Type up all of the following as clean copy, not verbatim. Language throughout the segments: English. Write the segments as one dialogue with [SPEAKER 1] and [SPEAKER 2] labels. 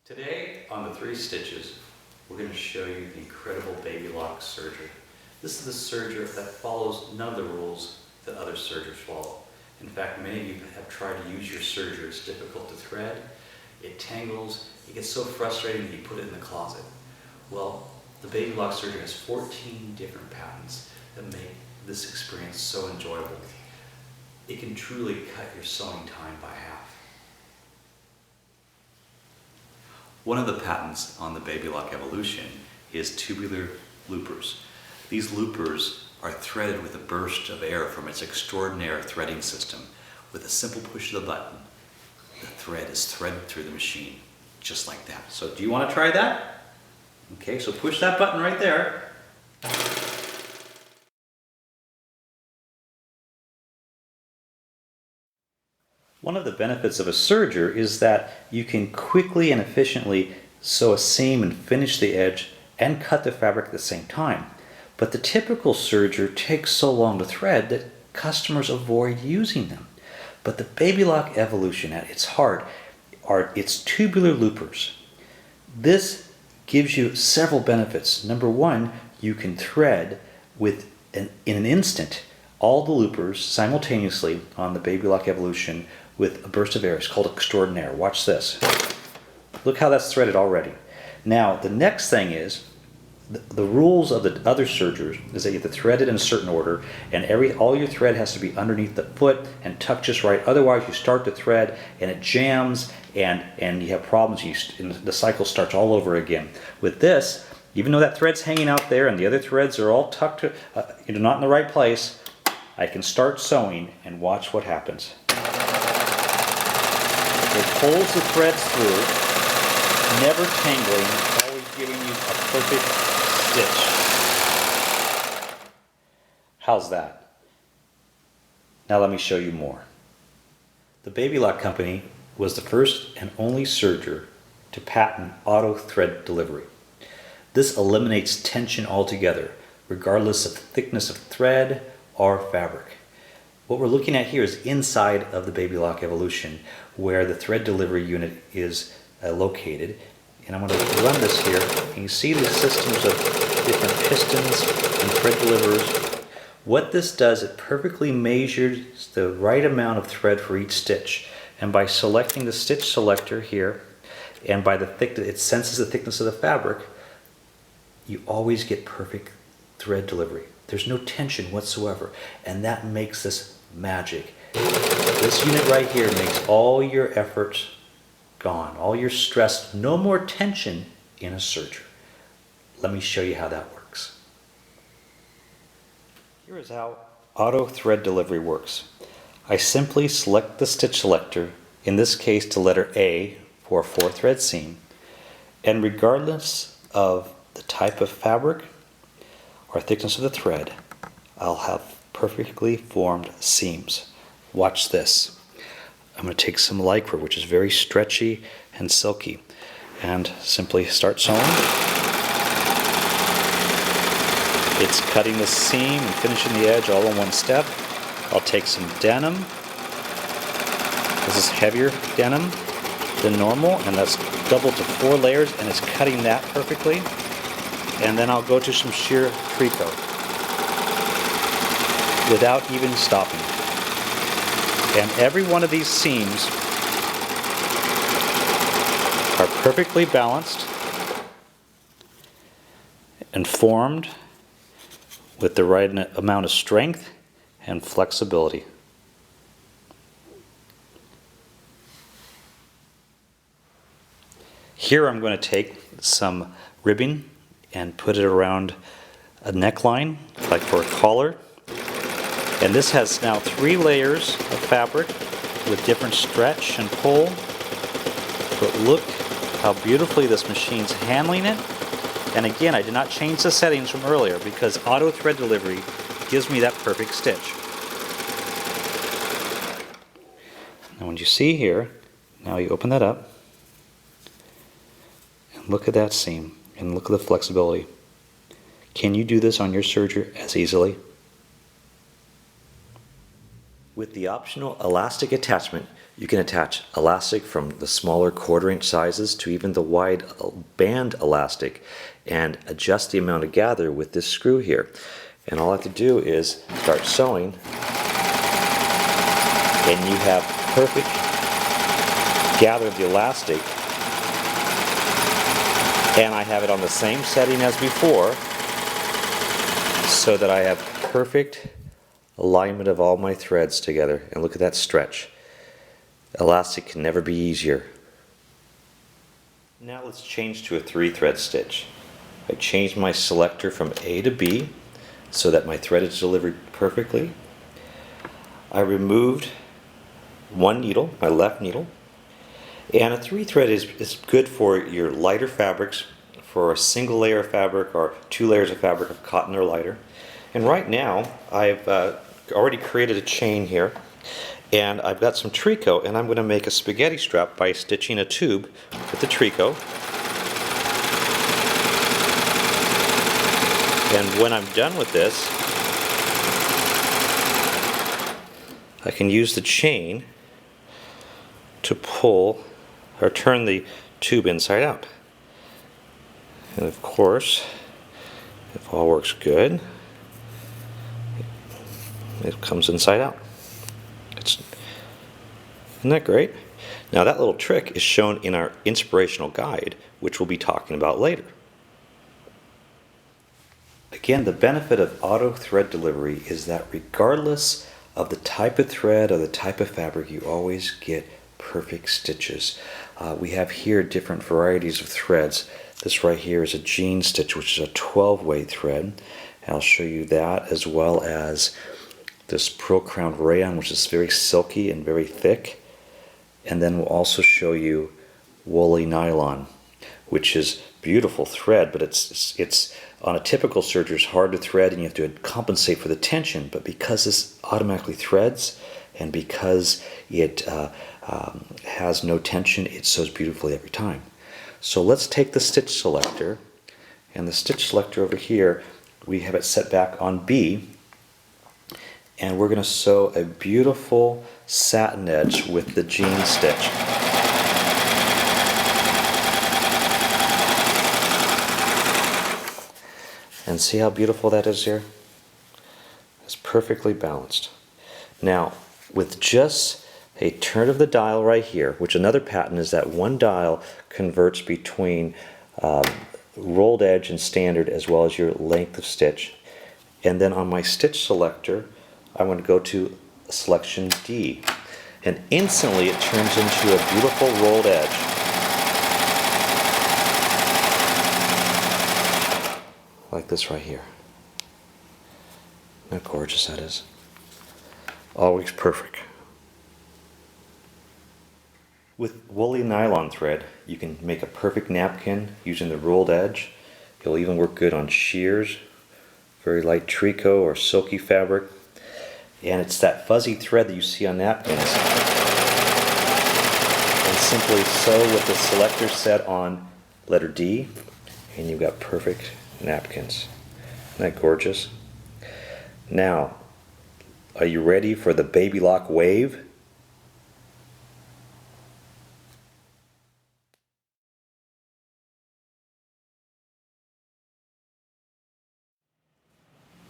[SPEAKER 1] Today on the 3 stitches, we're going to show you the incredible baby lock serger. This is the serger that follows none of the rules that other sergers follow. In fact, many of you have tried to use your serger. It's difficult to thread, it tangles, it gets so frustrating that you put it in the closet. Well, the baby lock serger has 14 different patterns that make this experience so enjoyable. It can truly cut your sewing time by half. One of the patents on the Baby Lock Evolution is tubular loopers. These loopers are threaded with a burst of air from its extraordinary threading system. With a simple push of the button, the thread is threaded through the machine, just like that. So do you want to try that? Okay, so push that button right there. One of the benefits of a serger is that you can quickly and efficiently sew a seam and finish the edge and cut the fabric at the same time. But the typical serger takes so long to thread that customers avoid using them. But the Baby Lock Evolution at its heart are its tubular loopers. This gives you several benefits. Number one, you can thread in an instant all the loopers simultaneously on the Baby Lock Evolution with a burst of air. It's called extraordinaire. Watch this. Look how that's threaded already. Now, the next thing is, the rules of the other sergers is that you have to thread it in a certain order, and all your thread has to be underneath the foot and tucked just right. Otherwise, you start to thread and it jams, and you have problems. And the cycle starts all over again. With this, even though that thread's hanging out there and the other threads are all tucked, not in the right place, I can start sewing and watch what happens. It pulls the threads through, never tangling, always giving you a perfect stitch. How's that? Now let me show you more. The Baby Lock Company was the first and only serger to patent auto thread delivery. This eliminates tension altogether, regardless of the thickness of thread or fabric. What we're looking at here is inside of the Baby Lock Evolution, where the thread delivery unit is located. And I'm going to run this here, and you see the systems of different pistons and thread deliverers. What this does, it perfectly measures the right amount of thread for each stitch. And by selecting the stitch selector here, and by the thickness, it senses the thickness of the fabric, you always get perfect thread delivery. There's no tension whatsoever, and that makes this magic. This unit right here makes all your efforts gone, all your stress, no more tension in a serger. Let me show you how that works. Here is how auto thread delivery works. I simply select the stitch selector, in this case the letter A for a 4-thread seam, and regardless of the type of fabric or thickness of the thread, I'll have perfectly formed seams. Watch this. I'm going to take some lycra, which is very stretchy and silky, and simply start sewing. It's cutting the seam and finishing the edge all in one step. I'll take some denim. This is heavier denim than normal, and that's doubled to 4 layers, and it's cutting that perfectly. And then I'll go to some sheer tricot without even stopping. And every one of these seams are perfectly balanced and formed with the right amount of strength and flexibility. Here I'm going to take some ribbing and put it around a neckline, like for a collar. And this has now 3 layers of fabric with different stretch and pull. But look how beautifully this machine's handling it. And again, I did not change the settings from earlier because auto thread delivery gives me that perfect stitch. Now when you see here, now you open that up and look at that seam and look at the flexibility. Can you do this on your serger as easily?
[SPEAKER 2] With the optional elastic attachment, you can attach elastic from the smaller 1/4 inch sizes to even the wide band elastic and adjust the amount of gather with this screw here. And all I have to do is start sewing and you have perfect gather of the elastic, and I have it on the same setting as before so that I have perfect alignment of all my threads together. And look at that stretch. Elastic can never be easier. Now let's change to a 3-thread stitch. I changed my selector from A to B so that my thread is delivered perfectly. I removed one needle, my left needle, and a 3-thread is good for your lighter fabrics, for a single layer of fabric or 2 layers of fabric of cotton or lighter. And right now I've already created a chain here, and I've got some tricot, and I'm going to make a spaghetti strap by stitching a tube with the tricot. And when I'm done with this, I can use the chain to pull or turn the tube inside out. And of course, if all works good, it comes inside out. Isn't that great? Now that little trick is shown in our inspirational guide, which we'll be talking about later. Again, the benefit of auto thread delivery is that regardless of the type of thread or the type of fabric, you always get perfect stitches. We have here different varieties of threads. This right here is a jean stitch, which is a 12-way thread. I'll show you that, as well as this pearl crown rayon, which is very silky and very thick. And then we'll also show you woolly nylon, which is beautiful thread, but it's on a typical serger is hard to thread and you have to compensate for the tension. But because this automatically threads and because it has no tension, it sews beautifully every time. So let's take the stitch selector, and the stitch selector over here, we have it set back on B, and we're going to sew a beautiful satin edge with the jean stitch. And see how beautiful that is here? It's perfectly balanced. Now, with just a turn of the dial right here, which another pattern is that one dial converts between rolled edge and standard as well as your length of stitch. And then on my stitch selector, I'm going to go to selection D, and instantly it turns into a beautiful rolled edge. Like this right here. Isn't that gorgeous that is? Always perfect. With woolly nylon thread, you can make a perfect napkin using the rolled edge. It'll even work good on shears, very light tricot or silky fabric. And it's that fuzzy thread that you see on napkins. And simply sew with the selector set on letter D, and you've got perfect napkins. Isn't that gorgeous? Now, are you ready for the baby lock wave?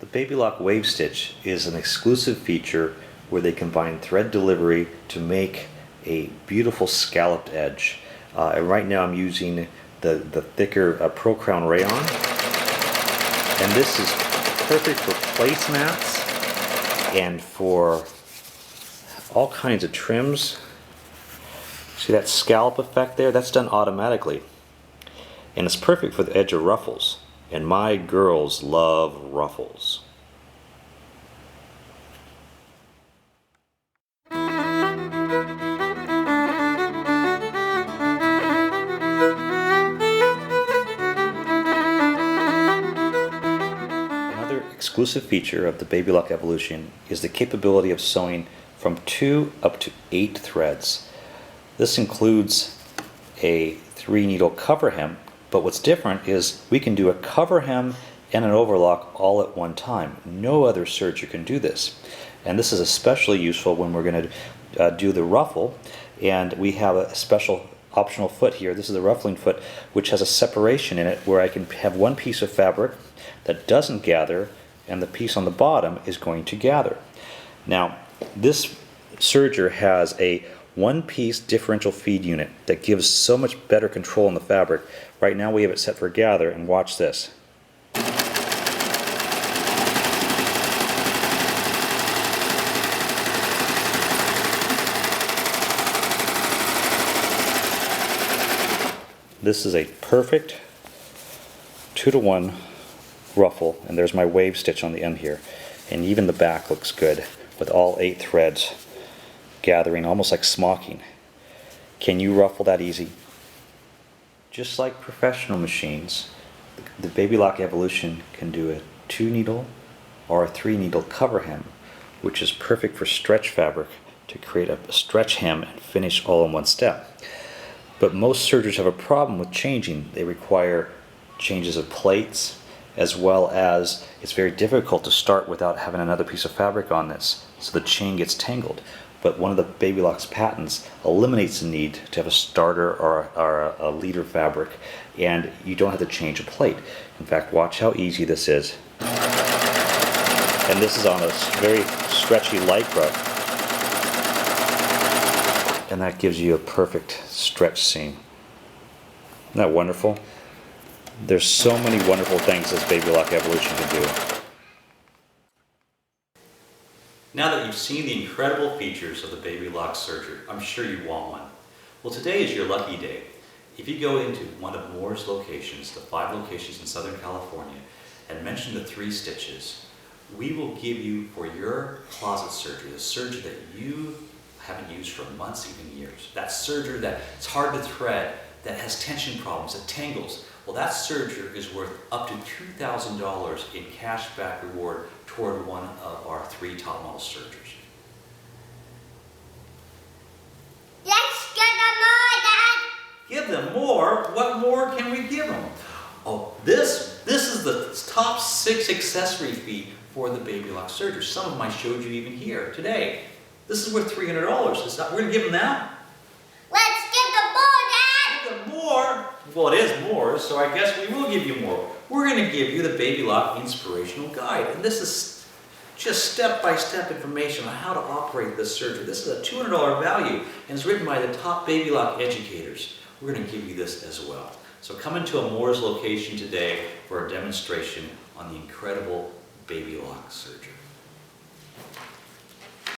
[SPEAKER 2] The baby lock wave stitch is an exclusive feature where they combine thread delivery to make a beautiful scalloped edge. And right now I'm using the thicker pearl crown rayon, and this is perfect for placemats and for all kinds of trims. See that scallop effect there? That's done automatically, and it's perfect for the edge of ruffles. And my girls love ruffles. Another exclusive feature of the Baby Lock Evolution is the capability of sewing from 2 up to 8 threads. This includes a 3-needle cover hem. But what's different is we can do a cover hem and an overlock all at one time. No other serger can do this.
[SPEAKER 1] And this is especially useful when we're going to do the ruffle, and we have a special optional foot here. This is the ruffling foot, which has a separation in it where I can have one piece of fabric that doesn't gather and the piece on the bottom is going to gather. Now, this serger has a one-piece differential feed unit that gives so much better control on the fabric. Right now we have it set for gather, and watch this. This is a perfect 2-to-1 ruffle, and there's my wave stitch on the end here. And even the back looks good with all 8 threads gathering almost like smocking. Can you ruffle that easy? Just like professional machines, the Baby Lock Evolution can do a 2-needle or a 3-needle cover hem, which is perfect for stretch fabric to create a stretch hem and finish all in one step. But most sergers have a problem with changing. They require changes of plates, as well as it's very difficult to start without having another piece of fabric on this, so the chain gets tangled. But one of the Baby Lock's patents eliminates the need to have a starter or a leader fabric, and you don't have to change a plate. In fact, watch how easy this is. And this is on a very stretchy Lycra, and that gives you a perfect stretch seam. Isn't that wonderful? There's so many wonderful things this Baby Lock Evolution can do. Now that you've seen the incredible features of the Baby Lock Serger, I'm sure you want one. Well, today is your lucky day. If you go into one of Moore's locations, the 5 locations in Southern California, and mention the 3 stitches, we will give you, for your closet serger, the serger that you haven't used for months, even years. That serger that it's hard to thread, that has tension problems, that tangles. Well, that serger is worth up to $2,000 in cash back reward toward one of our 3 top model sergers.
[SPEAKER 3] Let's give them more, Dad!
[SPEAKER 1] Give them more? What more can we give them? Oh, this is the top 6 accessory fee for the Baby Lock Serger. Some of them I showed you even here today. This is worth $300. We're going to give them that?
[SPEAKER 3] Let's give them more, Dad!
[SPEAKER 1] Give them more? Well, it is more, so I guess we will give you more. We're going to give you the Baby Lock Inspirational Guide. And this is just step-by-step information on how to operate this serger. This is a $200 value, and it's written by the top Baby Lock educators. We're going to give you this as well. So come into a Moore's location today for a demonstration on the incredible Baby Lock Serger.